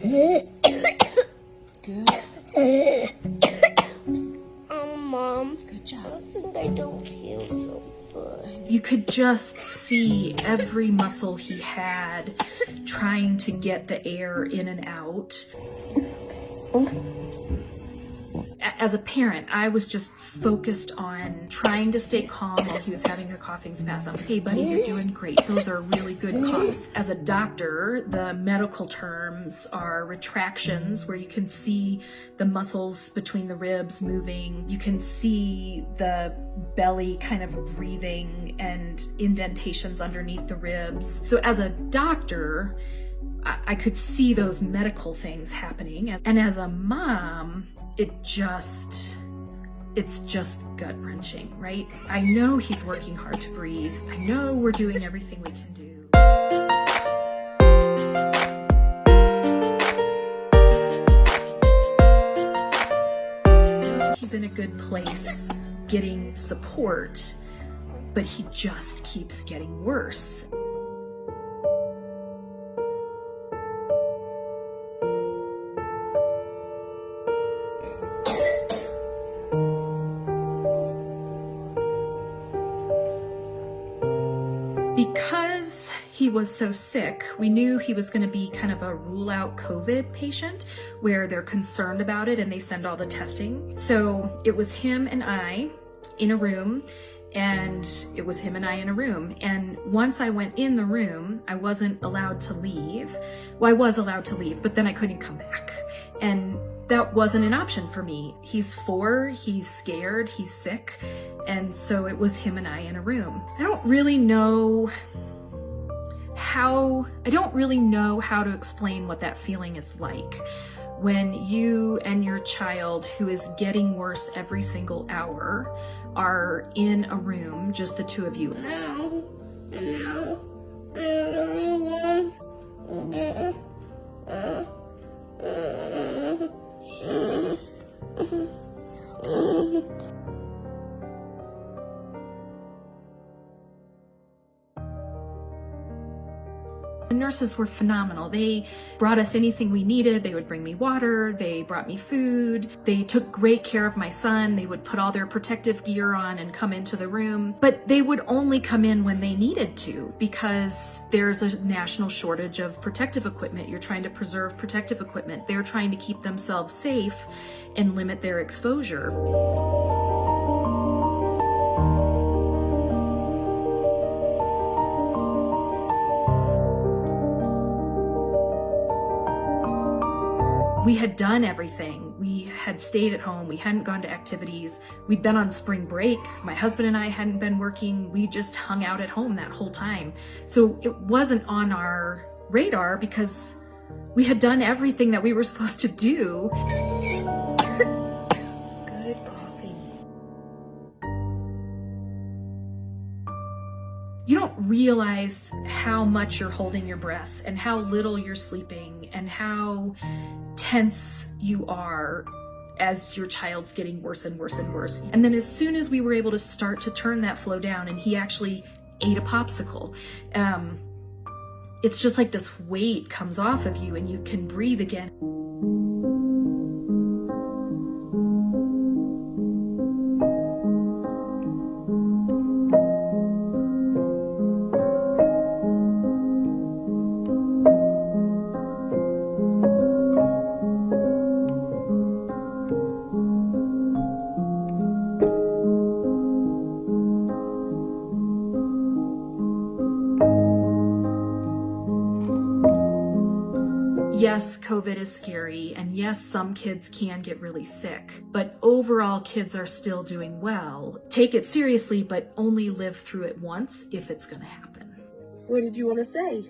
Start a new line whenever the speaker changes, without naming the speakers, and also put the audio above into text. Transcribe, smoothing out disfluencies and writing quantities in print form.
Good.
Mom.
Good job.
I don't feel so good.
You could just see every muscle he had trying to get the air in and out. As a parent, I was just focused on trying to stay calm while he was having a coughing spasm. Hey buddy, you're doing great. Those are really good coughs. As a doctor, the medical terms are retractions, where you can see the muscles between the ribs moving. You can see the belly kind of breathing and indentations underneath the ribs. So as a doctor, I could see those medical things happening. And as a mom, it's just gut-wrenching, right? I know he's working hard to breathe. I know we're doing everything we can do. He's in a good place getting support, but he just keeps getting worse. Because he was so sick, we knew he was going to be kind of a rule-out COVID patient where they're concerned about it and they send all the testing. So it was him and I in a room, and it was him and I in a room. And once I went in the room, I wasn't allowed to leave. Well, I was allowed to leave, but then I couldn't come back. And that wasn't an option for me. He's 4, he's scared, he's sick. And so it was him and I in a room. I don't really know how to explain what that feeling is like when you and your child, who is getting worse every single hour, are in a room, just the two of you.
No, I really want.
The nurses were phenomenal. They brought us anything we needed. They would bring me water. They brought me food. They took great care of my son. They would put all their protective gear on and come into the room. But they would only come in when they needed to, because there's a national shortage of protective equipment. You're trying to preserve protective equipment. They're trying to keep themselves safe and limit their exposure. We had done everything. We had stayed at home. We hadn't gone to activities. We'd been on spring break. My husband and I hadn't been working. We just hung out at home that whole time. So it wasn't on our radar because we had done everything that we were supposed to do.
Good coffee.
You don't realize how much you're holding your breath and how little you're sleeping and how tense you are as your child's getting worse and worse and worse. And then as soon as we were able to start to turn that flow down and he actually ate a popsicle, it's just like this weight comes off of you and you can breathe again. Yes, COVID is scary, and yes, some kids can get really sick, but overall kids are still doing well. Take it seriously, but only live through it once if it's gonna happen.
What did you want to say?